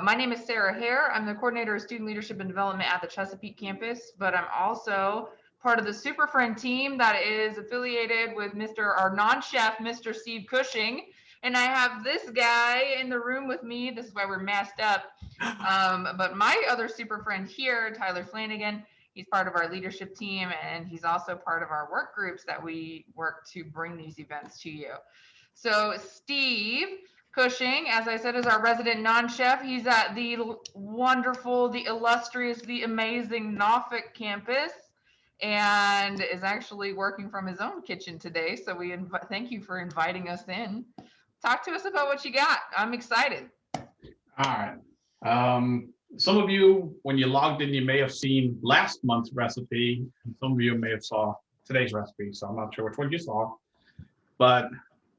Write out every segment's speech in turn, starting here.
My name is Sarah Hare. I'm the coordinator of student leadership and development at the Chesapeake campus, but I'm also part of the Super Friend team that is affiliated with our non-chef, Mr. Steve Cushing. And I have this guy in the room with me. This is why we're masked up. But my other Super Friend here, Tyler Flanagan, he's part of our leadership team, and he's also part of our work groups that we work to bring these events to you. So Steve Cushing, as I said, is our resident non-chef. He's at the wonderful, the illustrious, the amazing Norfolk campus, and is actually working from his own kitchen today. So we thank you for inviting us in. Talk to us about what you got. I'm excited. All right. Some of you, when you logged in, you may have seen last month's recipe. And some of you may have saw today's recipe, so I'm not sure which one you saw. But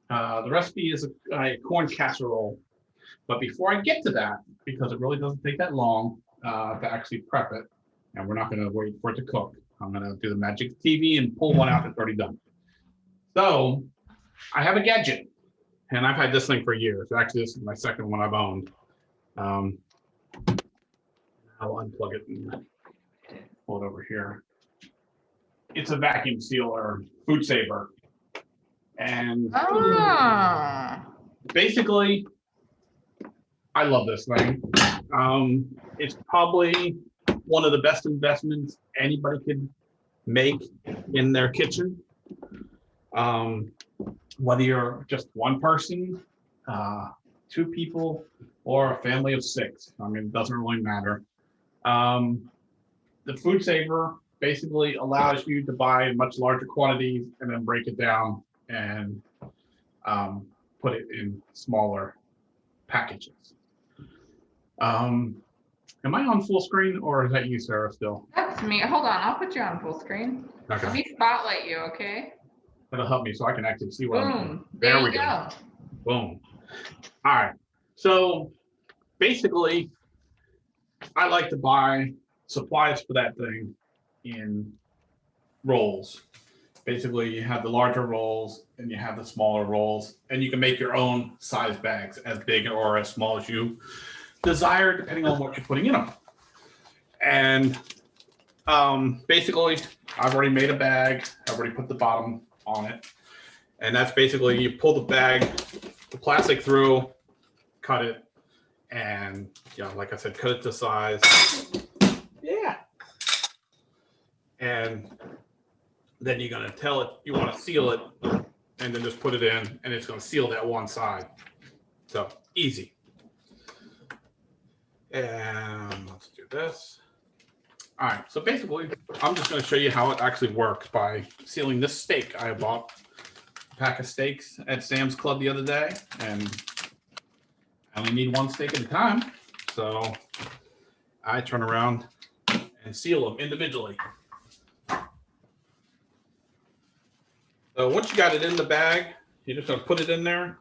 the recipe is a corn casserole. But before I get to that, because it really doesn't take that long to actually prep it, and we're not going to wait for it to cook, I'm going to do the magic TV and pull one out that's already done. So I have a gadget, and I've had this thing for years. Actually, this is my second one I've owned. I'll unplug it and pull it over here. It's a vacuum sealer, food saver. And basically, I love this thing. It's probably one of the best investments anybody could make in their kitchen. Whether you're just one person, two people, or a family of 6. I mean, it doesn't really matter. The food saver basically allows you to buy much larger quantities and then break it down and put it in smaller packages. Am I on full screen, or is that you, Sarah, still? That's me. Hold on, I'll put you on full screen. Okay. Let me spotlight you, okay? That'll help me so I can actually see what I'm doing. There we go. Boom. All right. So basically, I like to buy supplies for that thing in rolls. Basically, you have the larger rolls and you have the smaller rolls, and you can make your own size bags, as big or as small as you desire, depending on what you're putting in them. And basically, I've already made a bag. I've already put the bottom on it. And that's basically, you pull the bag, the plastic through, cut it, and like I said, cut it to size. Yeah. And then you're gonna tell it you want to seal it, and then just put it in, and it's gonna seal that one side. So easy. And let's do this. All right, so basically, I'm just gonna show you how it actually works by sealing this steak. I bought a pack of steaks at Sam's Club the other day, and I only need one steak at a time. So I turn around and seal them individually. So once you got it in the bag, you're just gonna put it in there.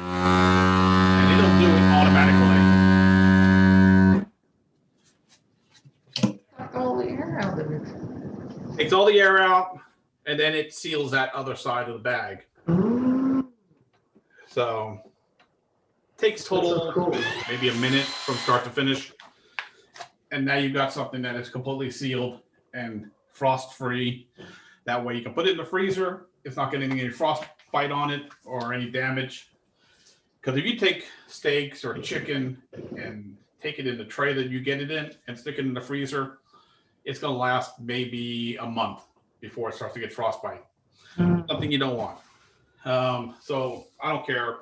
And it'll do it automatically. Take all the air out of it. Takes all the air out, and then it seals that other side of the bag. So takes total maybe a minute from start to finish. And now you've got something that is completely sealed and frost-free. That way you can put it in the freezer. It's not getting any frostbite on it or any damage. Because if you take steaks or chicken and take it in the tray that you get it in and stick it in the freezer, it's going to last maybe a month before it starts to get frostbite. Something you don't want. So I don't care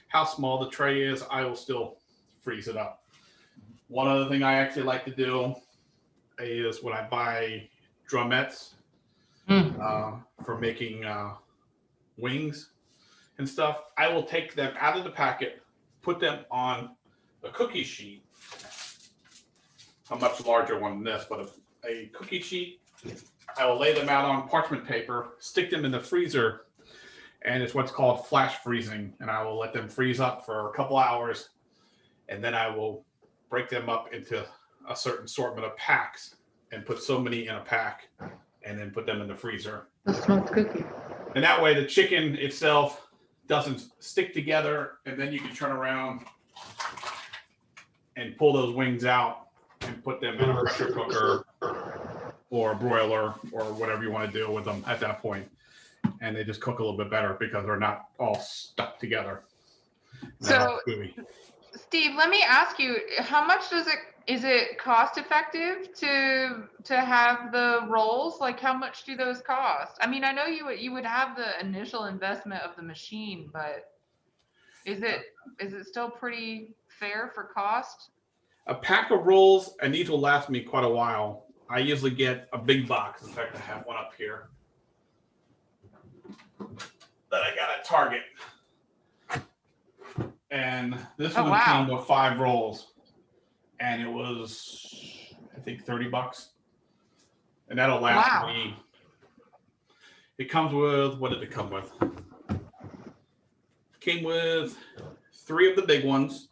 how small the tray is, I will still freeze it up. One other thing I actually like to do is when I buy drumettes for making wings and stuff, I will take them out of the packet, put them on a cookie sheet, a much larger one than this, but a cookie sheet. I will lay them out on parchment paper, stick them in the freezer, and it's what's called flash freezing. And I will let them freeze up for a couple hours, and then I will break them up into a certain assortment of packs and put so many in a pack and then put them in the freezer. The smoked cookie. And that way the chicken itself doesn't stick together, and then you can turn around and pull those wings out and put them in a pressure cooker or a broiler or whatever you want to do with them at that point. And they just cook a little bit better because they're not all stuck together. So, Steve, let me ask you, how much is it cost effective to have the rolls? Like, how much do those cost? I mean, I know you would have the initial investment of the machine, but is it still pretty fair for cost? A pack of rolls, and these will last me quite a while. I usually get a big box. In fact, I have one up here that I got at Target. And this one came with 5 rolls. And it was, I think, $30. And that'll last me. It comes with, what did it come with? It came with 3 of the big ones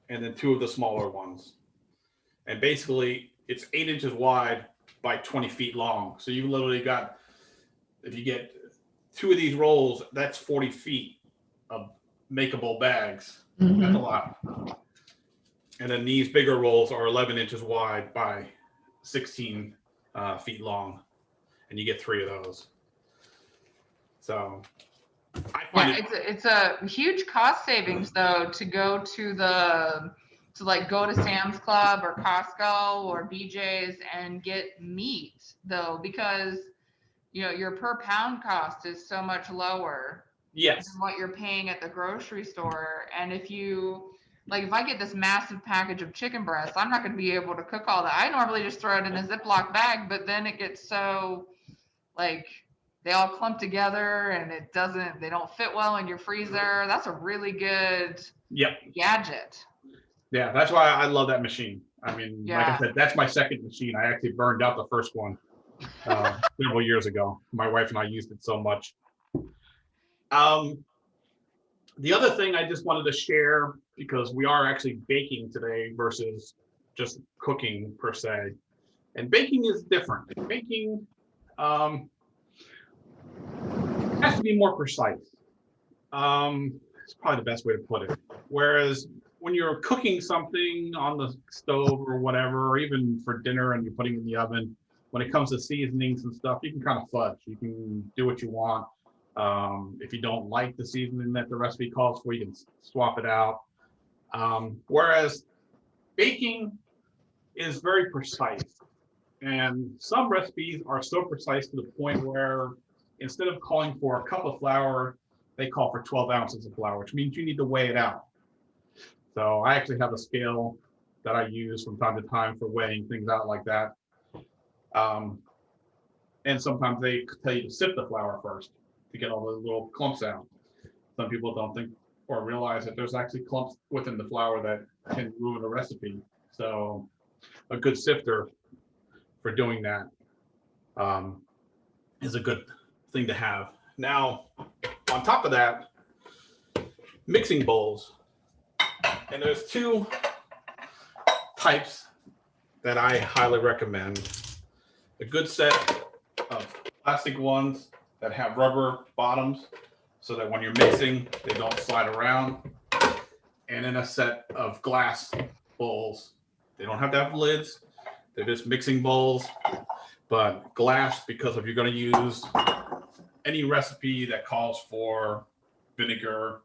and then 2 of the smaller ones. And basically, it's 8 inches wide by 20 feet long. So you literally got, if you get 2 of these rolls, that's 40 feet of makeable bags. Mm-hmm. That's a lot. And then these bigger rolls are 11 inches wide by 16 feet long. And you get 3 of those. So I find it's a huge cost savings though to go to go to Sam's Club or Costco or BJ's and get meat though, because your per pound cost is so much lower than what you're paying at the grocery store. And if I get this massive package of chicken breasts, I'm not going to be able to cook all that. I normally just throw it in a Ziploc bag, but then it gets so they all clump together and they don't fit well in your freezer. That's a really good gadget. Yeah, that's why I love that machine. I mean, like I said, that's my second machine. I actually burned out the first one several years ago. My wife and I used it so much. The other thing I just wanted to share, because we are actually baking today versus just cooking per se. And baking is different. Baking has to be more precise. It's probably the best way to put it. Whereas when you're cooking something on the stove or whatever, or even for dinner and you're putting it in the oven, when it comes to seasonings and stuff, you can kind of fudge. You can do what you want. If you don't like the seasoning that the recipe calls for, you can swap it out. Whereas baking is very precise. And some recipes are so precise to the point where instead of calling for a cup of flour, they call for 12 ounces of flour, which means you need to weigh it out. So I actually have a scale that I use from time to time for weighing things out like that. And sometimes they tell you to sift the flour first to get all the little clumps out. Some people don't think or realize that there's actually clumps within the flour that can ruin a recipe. So a good sifter for doing that is a good thing to have. Now, on top of that, mixing bowls. And there's 2 types that I highly recommend. A good set of plastic ones that have rubber bottoms so that when you're mixing, they don't slide around. And then a set of glass bowls. They don't have to have lids. They're just mixing bowls, but glass, because if you're going to use any recipe that calls for vinegar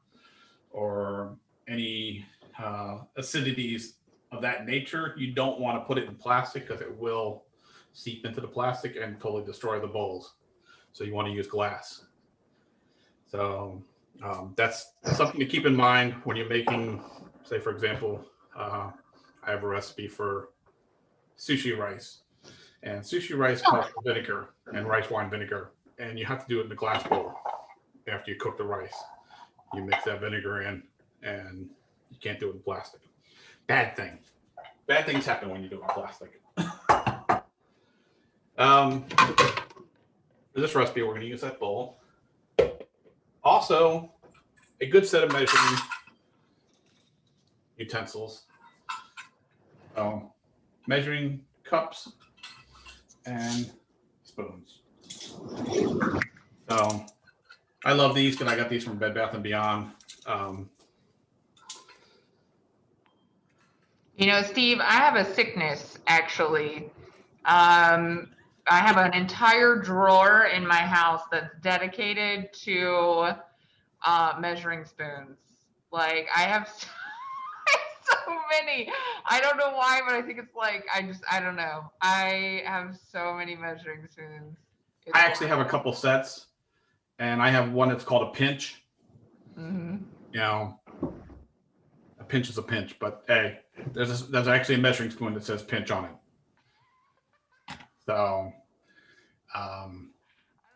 or any acidities of that nature, you don't want to put it in plastic because it will seep into the plastic and totally destroy the bowls. So you want to use glass. So that's something to keep in mind when you're making, say, for example, I have a recipe for sushi rice. And sushi rice calls for vinegar and rice wine vinegar. And you have to do it in a glass bowl after you cook the rice. You mix that vinegar in and you can't do it in plastic. Bad thing. Bad things happen when you do it in plastic. For this recipe, we're going to use that bowl. Also, a good set of measuring utensils. Measuring cups and spoons. So I love these because I got these from Bed Bath & Beyond. You know, Steve, I have a sickness actually. I have an entire drawer in my house that's dedicated to measuring spoons. Like I have so many. I don't know why, but I think it's like I don't know. I have so many measuring spoons. It's I actually have a couple sets, and I have one that's called a pinch. Mm-hmm. You know, a pinch is a pinch, but hey, there's actually a measuring spoon that says pinch on it. So,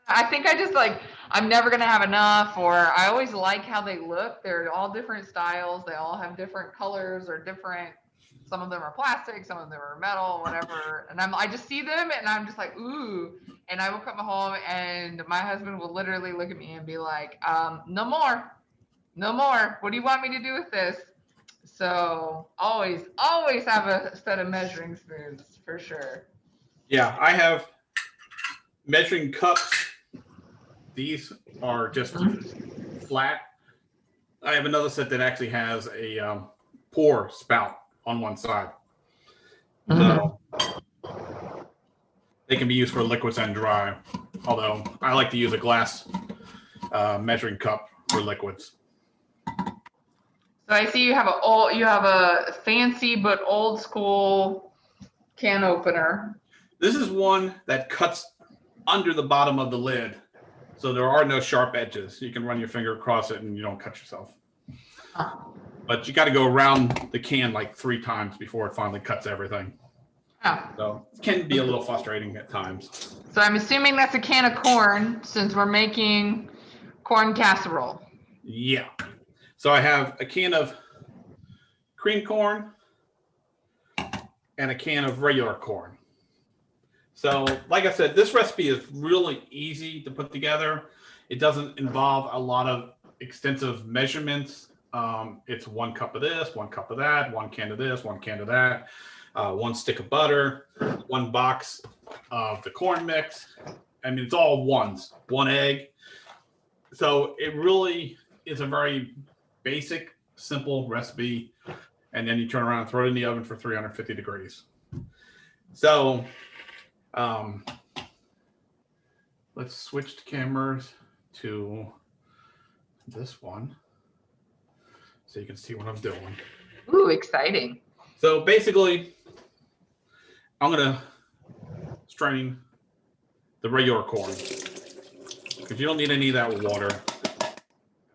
I think I just like I'm never gonna have enough, or I always like how they look. They're all different styles. They all have different colors or different. Some of them are plastic, some of them are metal, whatever. And I just see them and I'm just like, ooh. And I will come home and my husband will literally look at me and be like, no more, no more. What do you want me to do with this? So always have a set of measuring spoons for sure. yeah, I have measuring cups. These are just flat. I have another set that actually has a pour spout on one side. So they can be used for liquids and dry. Although I like to use a glass measuring cup for liquids. So I see you have a fancy but old school can opener. This is one that cuts under the bottom of the lid. So there are no sharp edges. You can run your finger across it and you don't cut yourself. But you got to go around the can like 3 times before it finally cuts everything. Oh. So it can be a little frustrating at times. So I'm assuming that's a can of corn since we're making corn casserole. Yeah. So I have a can of cream corn and a can of regular corn. So, like I said, this recipe is really easy to put together. It doesn't involve a lot of extensive measurements. It's 1 cup of this, 1 cup of that, 1 can of this, 1 can of that, 1 stick of butter, 1 box of the corn mix. I mean, it's all ones, 1 egg. So it really is a very basic, simple recipe. And then you turn around and throw it in the oven for 350 degrees. So let's switch the cameras to this one so you can see what I'm doing. Ooh, exciting. So basically, I'm going to strain the regular corn because you don't need any of that water.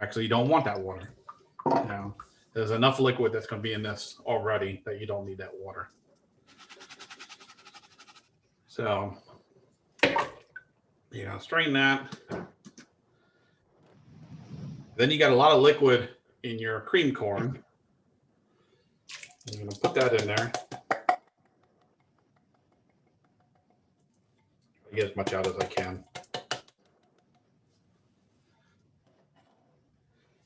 Actually, you don't want that water. You know, there's enough liquid that's going to be in this already that you don't need that water. So, you know, strain that. Then you got a lot of liquid in your cream corn. I'm going to put that in there. Get as much out as I can.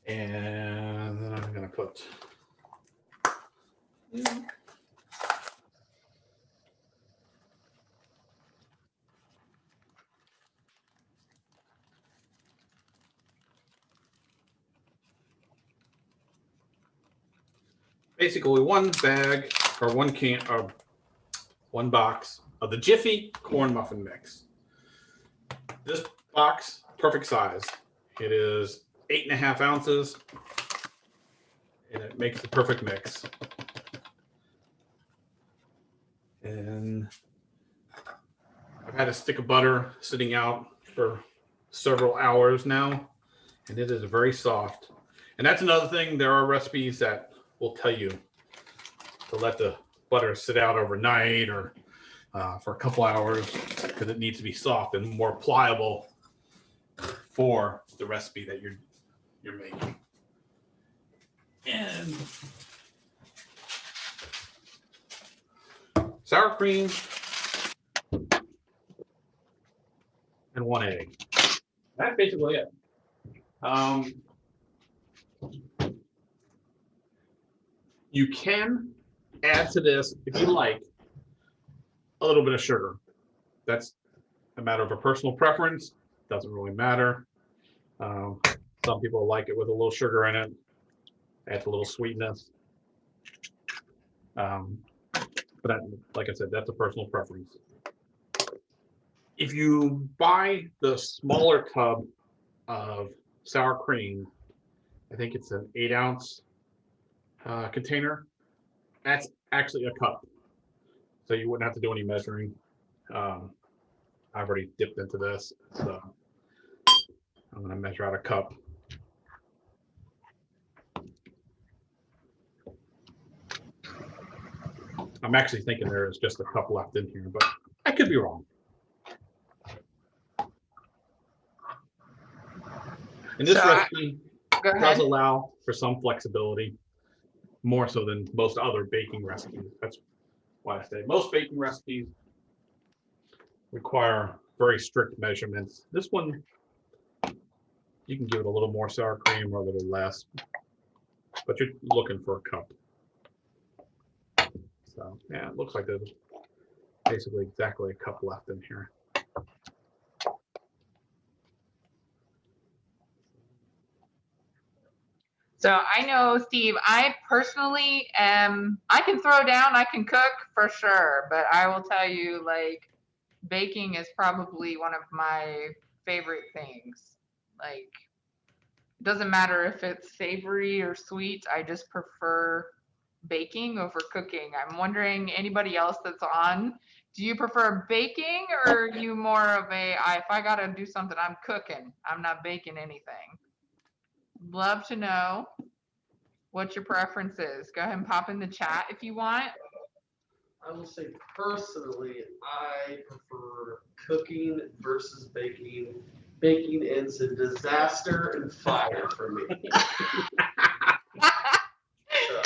And then I'm going to put basically 1 bag or 1 can or 1 box of the Jiffy corn muffin mix. This box, perfect size. It is 8.5 ounces, and it makes the perfect mix. And I've had a stick of butter sitting out for several hours now, and it is very soft. And that's another thing. There are recipes that will tell you to let the butter sit out overnight or for a couple hours because it needs to be soft and more pliable for the recipe that you're making. And sour cream and 1 egg. That's basically it. You can add to this, if you like, a little bit of sugar. That's a matter of a personal preference. Doesn't really matter. Um, some people like it with a little sugar in it, adds a little sweetness. But that, like I said, that's a personal preference. If you buy the smaller tub of sour cream, I think it's an 8-ounce container. That's actually a cup, so you wouldn't have to do any measuring. I've already dipped into this, so I'm going to measure out a cup. I'm actually thinking there is just a cup left in here, but I could be wrong. And this recipe does allow for some flexibility, more so than most other baking recipes. That's why I say most baking recipes require very strict measurements. This one, you can give it a little more sour cream or a little less, but you're looking for a cup. So yeah, it looks like there's basically exactly a cup left in here. So I know, Steve, I personally I can throw down, I can cook for sure, but I will tell you, like, baking is probably one of my favorite things. Like, it doesn't matter if it's savory or sweet, I just prefer baking over cooking. I'm wondering, anybody else that's on, do you prefer baking, or are you more of a, if I gotta do something, I'm cooking, I'm not baking anything? Love to know what your preference is. Go ahead and pop in the chat if you want. I will say personally, I prefer cooking versus baking. Baking ends in disaster and fire for me. So.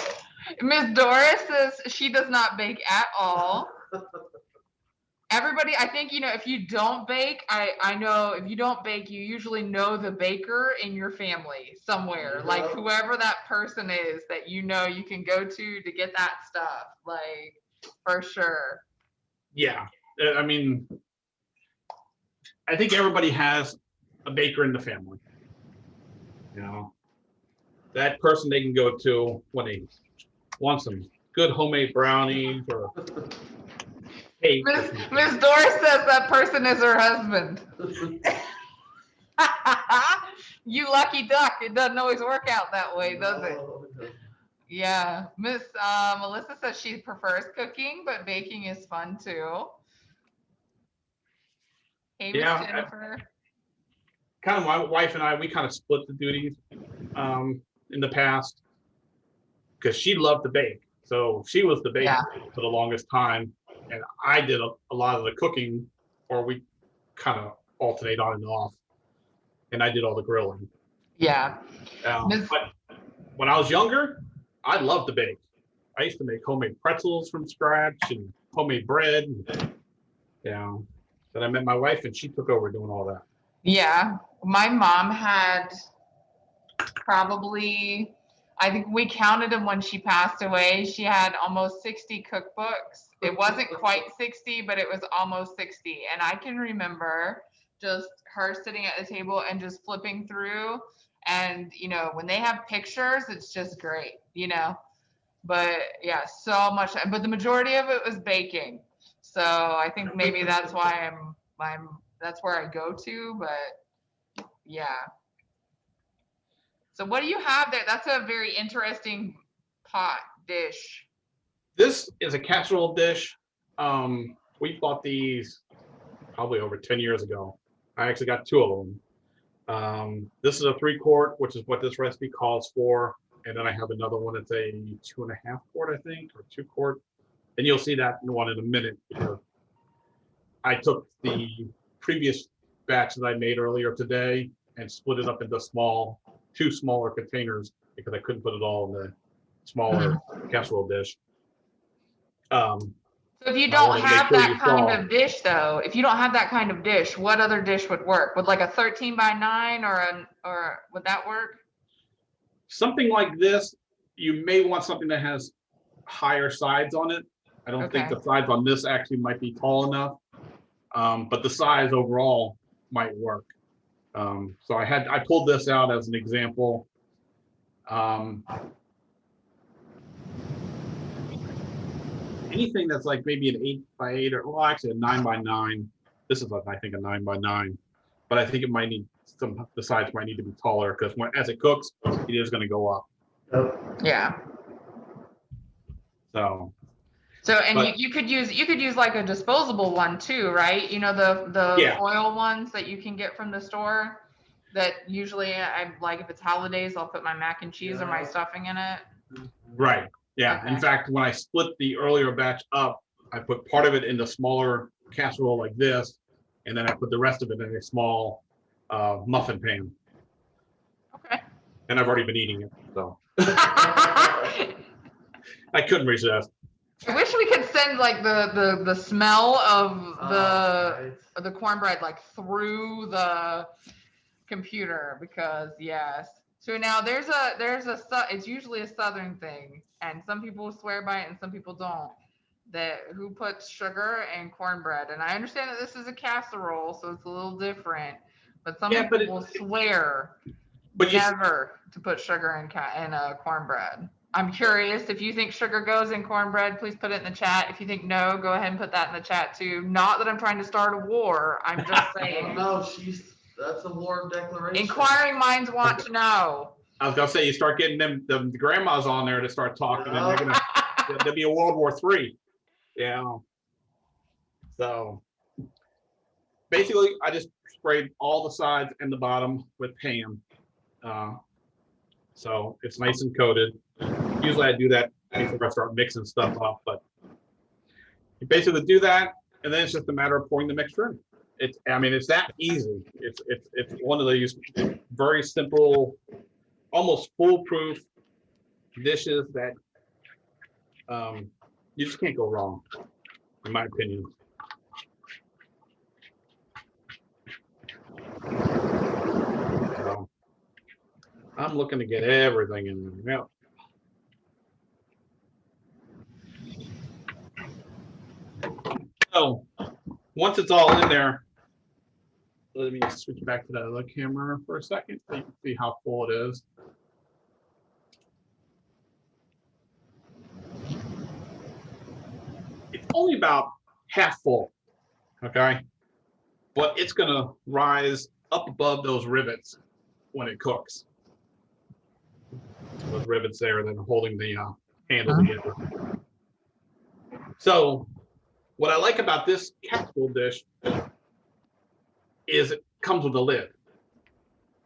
Miss Doris says she does not bake at all. Everybody, I think, if you don't bake, I know if you don't bake, you usually know the baker in your family somewhere, like whoever that person is that you can go to get that stuff, like, for sure. Yeah, I mean, I think everybody has a baker in the family. That person they can go to when they want some good homemade brownies or cake. Miss Doris says that person is her husband. You lucky duck. It doesn't always work out that way, does it? Yeah. Miss Melissa says she prefers cooking, but baking is fun too. Hey, Miss Jennifer. Kind of my wife and I, we kind of split the duties in the past because she loved to bake. So she was the baker for the longest time. And I did a lot of the cooking, or we kind of alternate on and off. And I did all the grilling. Yeah. But when I was younger, I loved to bake. I used to make homemade pretzels from scratch and homemade bread. Then I met my wife and she took over doing all that. Yeah. My mom had probably, I think we counted them when she passed away. She had almost 60 cookbooks. It wasn't quite 60, but it was almost 60. And I can remember just her sitting at the table and just flipping through. And, when they have pictures, it's just great, But yeah, so much. But the majority of it was baking. So I think maybe that's why that's where I go to. But yeah. So what do you have there? That's a very interesting pot dish. This is a casserole dish. We bought these probably over 10 years ago. I actually got 2 of them. This is a 3-quart, which is what this recipe calls for. And then I have another one that's a 2.5 quart, I think, or 2 quart. And you'll see that one in a minute. I took the previous batch that I made earlier today and split it up into 2 smaller containers because I couldn't put it all in the smaller casserole dish. So if you don't have that kind of dish, though, what other dish would work? Would like a 13 by 9 or would that work? Something like this, you may want something that has higher sides on it. I don't think the sides on this actually might be tall enough, but the size overall might work. So I pulled this out as an example. Anything that's like maybe an 8x8 or well, actually a 9x9. This is I think a 9x9, but I think it might need the sides might need to be taller because as it cooks, it is going to go up. Yeah. So and you could use like a disposable one too, right? You know, the foil ones that you can get from the store that usually I like if it's holidays, I'll put my mac and cheese or my stuffing in it. Right. Yeah. Okay. In fact, when I split the earlier batch up, I put part of it in the smaller casserole like this, and then I put the rest of it in a small muffin pan. Okay. And I've already been eating it, so I couldn't resist. I wish we could send like the smell of the cornbread like through the computer because yes. So now there's a it's usually a Southern thing, and some people swear by it and some people don't. That who puts sugar in cornbread, and I understand that this is a casserole, so it's a little different. But some people will swear never to put sugar in a cornbread. I'm curious if you think sugar goes in cornbread, please put it in the chat. If you think no, go ahead and put that in the chat too. Not that I'm trying to start a war. I'm just saying. No, that's a war declaration. Inquiring minds want to know. I was gonna say you start getting the grandmas on there to start talking, and there'll be a World War III. Yeah. So basically, I just sprayed all the sides and the bottom with Pam, so it's nice and coated. Usually, I do that before I start mixing stuff up, but you basically do that, and then it's just a matter of pouring the mixture in. It's that easy. It's one of those very simple, almost foolproof dishes that you just can't go wrong, in my opinion. So, I'm looking to get everything in there. Yep. So once it's all in there, let me switch back to that other camera for a second so you can see how full it is. It's only about half full, okay? But it's gonna rise up above those rivets when it cooks. Those rivets there that are holding the handle together. So what I like about this casserole dish is it comes with a lid.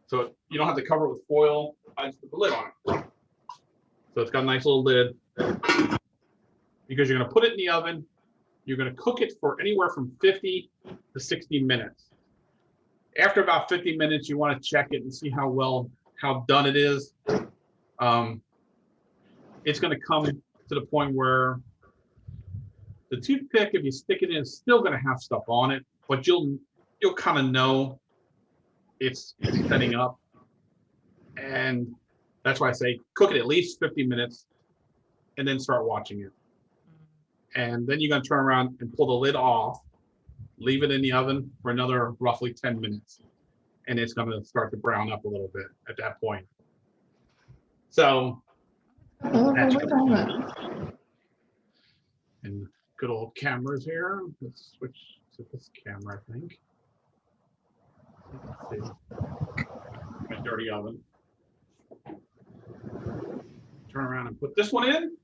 So you don't have to cover it with foil. I just put the lid on it. So it's got a nice little lid because you're going to put it in the oven. You're going to cook it for anywhere from 50 to 60 minutes. After about 50 minutes, you want to check it and see how done it is. It's going to come to the point where the toothpick, if you stick it in, is still going to have stuff on it, but you'll kind of know it's setting up. And that's why I say cook it at least 50 minutes and then start watching it. And then you're going to turn around and pull the lid off, leave it in the oven for another roughly 10 minutes. And it's going to start to brown up a little bit at that point. So that's and good old cameras here. Let's switch to this camera, I think. Let's see. My dirty oven. Turn around and put this one in.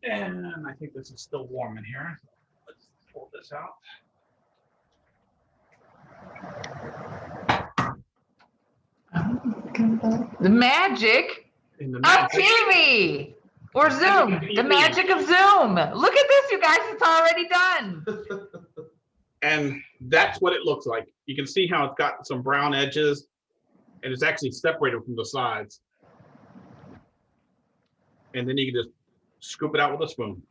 And I think this is still warm in here. Let's pull this out. The magic of TV or Zoom. The magic of Zoom. Look at this, you guys. It's already done. And that's what it looks like. You can see how it's got some brown edges and it's actually separated from the sides. And then you can just scoop it out with a spoon.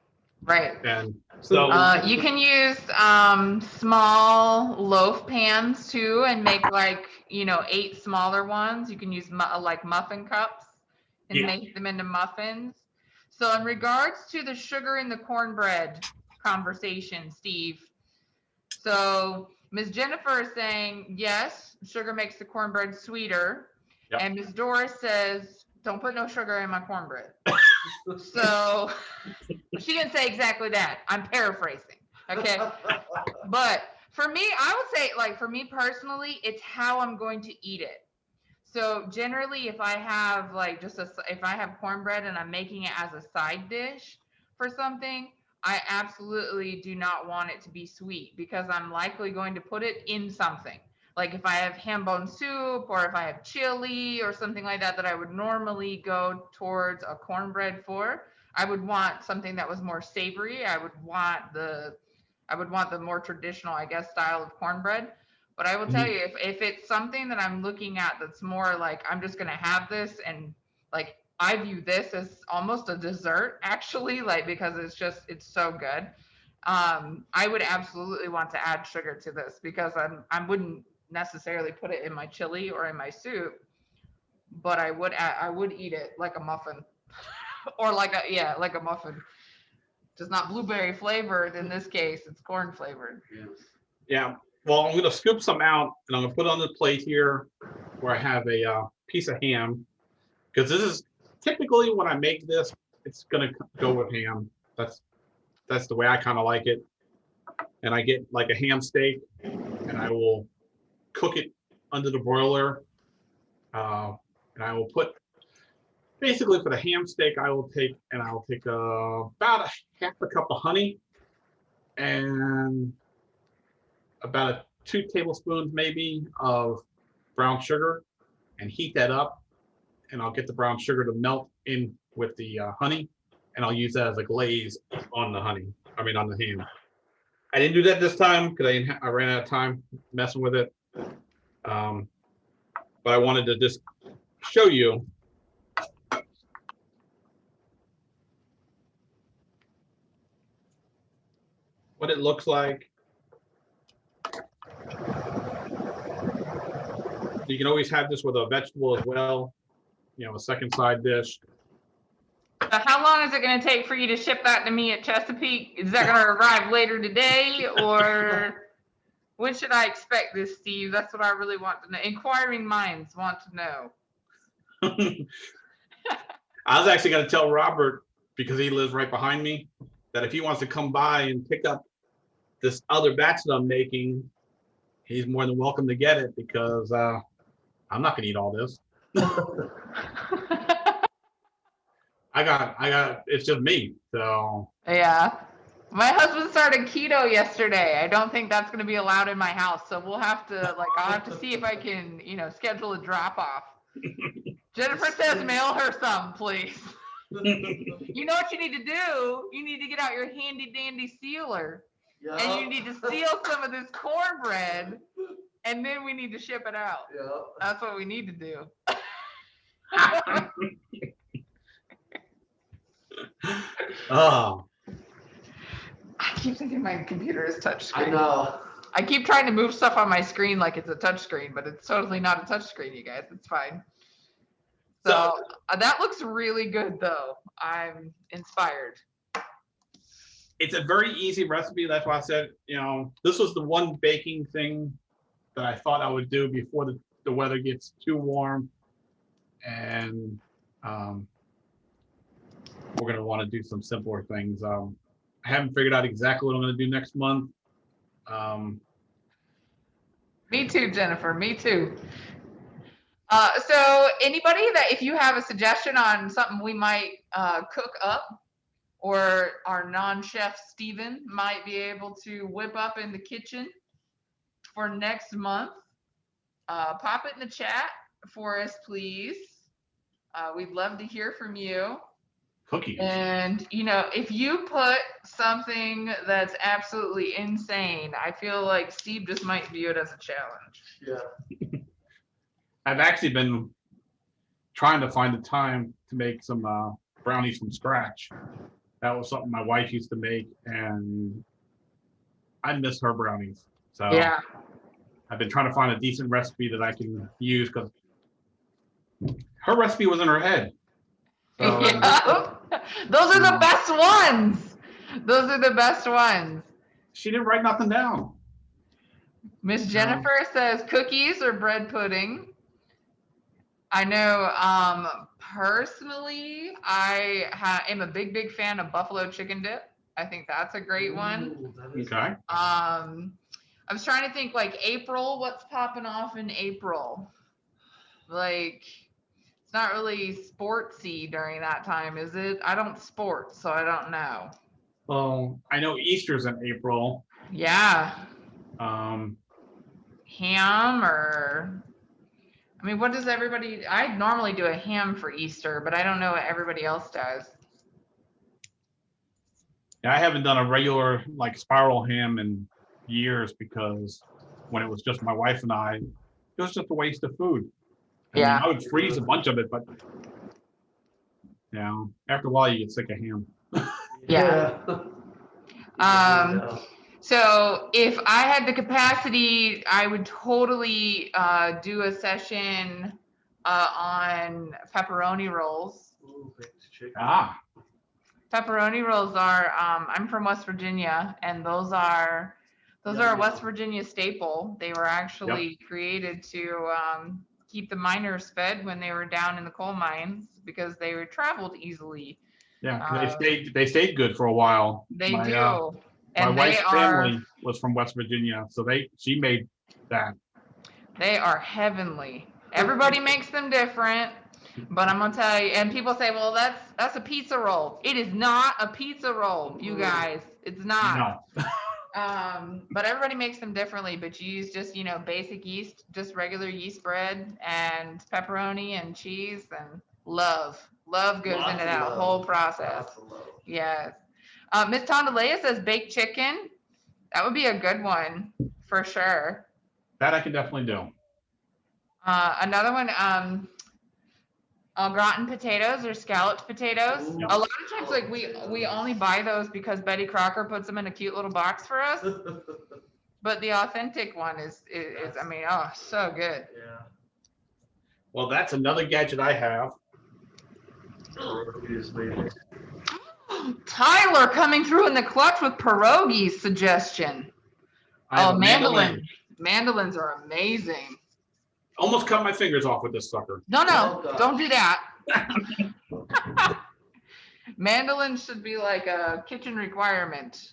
Right. And so you can use small loaf pans too and make 8 smaller ones. You can use like muffin cups and make them into muffins. So in regards to the sugar in the cornbread conversation, Steve, so Ms. Jennifer is saying, yes, sugar makes the cornbread sweeter. Yep. And Ms. Doris says, don't put no sugar in my cornbread. So she didn't say exactly that. I'm paraphrasing. Okay. But for me, I would say, like, for me personally, it's how I'm going to eat it. So generally, if I have like if I have cornbread and I'm making it as a side dish for something, I absolutely do not want it to be sweet because I'm likely going to put it in something. Like if I have ham bone soup or if I have chili or something like that, that I would normally go towards a cornbread for, I would want something that was more savory. I would want the more traditional, I guess, style of cornbread. But I will tell you, if it's something that I'm looking at that's more like I'm just gonna have this, and like I view this as almost a dessert, actually, like because it's so good. I would absolutely want to add sugar to this because I wouldn't necessarily put it in my chili or in my soup, but I would eat it like a muffin, or like a muffin. Just not blueberry flavored in this case; it's corn flavored. Yeah. Well, I'm going to scoop some out and I'm going to put it on the plate here where I have a piece of ham, because this is typically when I make this, it's going to go with ham. That's the way I kind of like it. And I get like a ham steak and I will cook it under the broiler. And I will put, basically for the ham steak, I'll take about half a cup of honey and about 2 tablespoons maybe of brown sugar, and heat that up, and I'll get the brown sugar to melt in with the honey, and I'll use that as a glaze on the on the ham. I didn't do that this time because I ran out of time messing with it, but I wanted to just show you what it looks like. You can always have this with a vegetable as well, a second side dish. So how long is it going to take for you to ship that to me at Chesapeake? Is that going to arrive later today, or when should I expect this, Steve? That's what I really want to know. Inquiring minds want to know. I was actually going to tell Robert, because he lives right behind me, that if he wants to come by and pick up this other batch that I'm making, he's more than welcome to get it, because I'm not gonna eat all this. I got it's just me. So yeah. My husband started keto yesterday. I don't think that's gonna be allowed in my house. So we'll have to I'll have to see if I can, schedule a drop off. Jennifer says mail her some, please. You know what you need to do? You need to get out your handy dandy sealer. Yep. And you need to seal some of this cornbread, and then we need to ship it out. Yeah. That's what we need to do. Oh. I keep thinking my computer is touchscreen. I know. I keep trying to move stuff on my screen like it's a touchscreen, but it's totally not a touchscreen, you guys. It's fine. So that looks really good, though. I'm inspired. It's a very easy recipe. That's why I said, this was the one baking thing that I thought I would do before the weather gets too warm. And we're going to want to do some simpler things. I haven't figured out exactly what I'm going to do next month. Me too, Jennifer. Me too. So anybody if you have a suggestion on something we might cook up, or our non-chef Steven might be able to whip up in the kitchen for next month, pop it in the chat for us, please. We'd love to hear from you. Cookies. And, if you put something that's absolutely insane, I feel like Steve just might view it as a challenge. Yeah. I've actually been trying to find the time to make some brownies from scratch. That was something my wife used to make, and I miss her brownies. So yeah, I've been trying to find a decent recipe that I can use, because her recipe was in her head. So, yeah. Those are the best ones. Those are the best ones. She didn't write nothing down. Miss Jennifer says cookies or bread pudding. I know personally, I am a big fan of buffalo chicken dip. I think that's a great one. Ooh, that is- Okay. I was trying to think like April, what's popping off in April? Like, it's not really sportsy during that time, is it? I don't sport, so I don't know. Well, I know Easter's in April. Yeah, Um, ham or, I mean, what does everybody, I normally do a ham for Easter, but I don't know what everybody else does. yeah, I haven't done a regular like spiral ham in years because when it was just my wife and I, it was just a waste of food. I mean, Yeah. I would freeze a bunch of it, but you know, after a while you get sick of ham. Yeah. Yeah. So if I had the capacity, I would totally do a session on pepperoni rolls. Ooh, baked chicken. Ah, Pepperoni rolls are, I'm from West Virginia, and those are a West Virginia staple. They were actually created to keep the miners fed when they were down in the coal mines because they were traveled easily. yeah, 'cause they stayed good for a while. They My, do. my And wife's they are, family was from West Virginia, so she made that. they are heavenly. Everybody makes them different, but I'm gonna tell you, and people say, well, that's a pizza roll. It is not a pizza roll, you guys. It's not. No, But everybody makes them differently, but you use just, basic yeast, just regular yeast bread and pepperoni and cheese and love goes Lots into of that love. whole process. Lots of love. Yes. Miss Tondalea says baked chicken. That would be a good one for sure. that I can definitely do. Another one, au gratin potatoes or scalloped potatoes. Ooh. A lot of times, like we only buy those because Betty Crocker puts them in a cute little box for us. But the authentic one is I mean, oh, so good. Yeah. Well, that's another gadget I have. Obviously. Tyler coming through in the clutch with pierogi suggestion. I have Oh, a mandolin. Mandolins are amazing. Almost cut my fingers off with this sucker. No, Oh, God. don't do that. Mandolin should be like a kitchen requirement.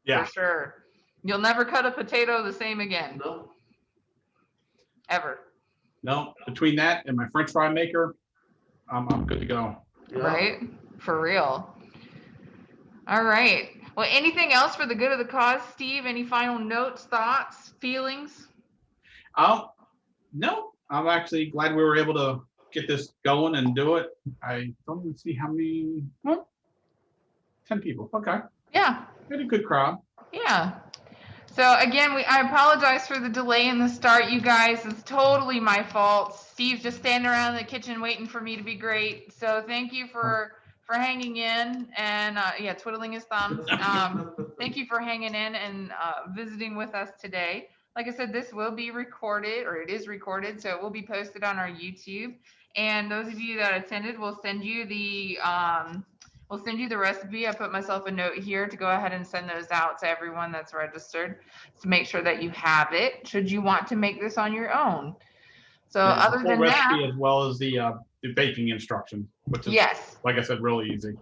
Yeah. For sure. You'll never cut a potato the same again. No. Ever. No, between that and my French fry maker, I'm good to go. Yeah. Right? For real. All right. Well, anything else for the good of the cause, Steve? Any final notes, thoughts, feelings? No, I'm actually glad we were able to get this going and do it. I don't even see how many. Well, 10 people. Okay. Yeah. We had a good crowd. Yeah. So again, I apologize for the delay in the start, you guys. It's totally my fault. Steve's just standing around in the kitchen waiting for me to be great. So thank you for hanging in and twiddling his thumbs. Thank you for hanging in and visiting with us today. Like I said, this will be recorded, or it is recorded, so it will be posted on our YouTube. And those of you that attended, we'll send you the recipe. I put myself a note here to go ahead and send those out to everyone that's registered to make sure that you have it, should you want to make this on your own. So Yeah, other the than recipe that, as well as the baking instructions, which is, yes, like I said, really easy.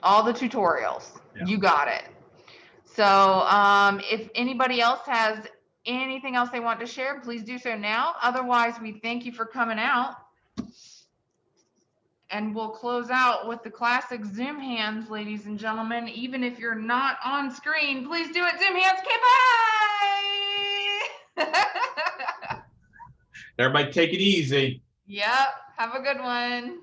all the tutorials. Yeah. You got it. So if anybody else has anything else they want to share, please do so now. Otherwise, we thank you for coming out. And we'll close out with the classic Zoom hands, ladies and gentlemen. Even if you're not on screen, please do it. Zoom hands. Okay, bye. Everybody take it easy. Yep. Have a good one.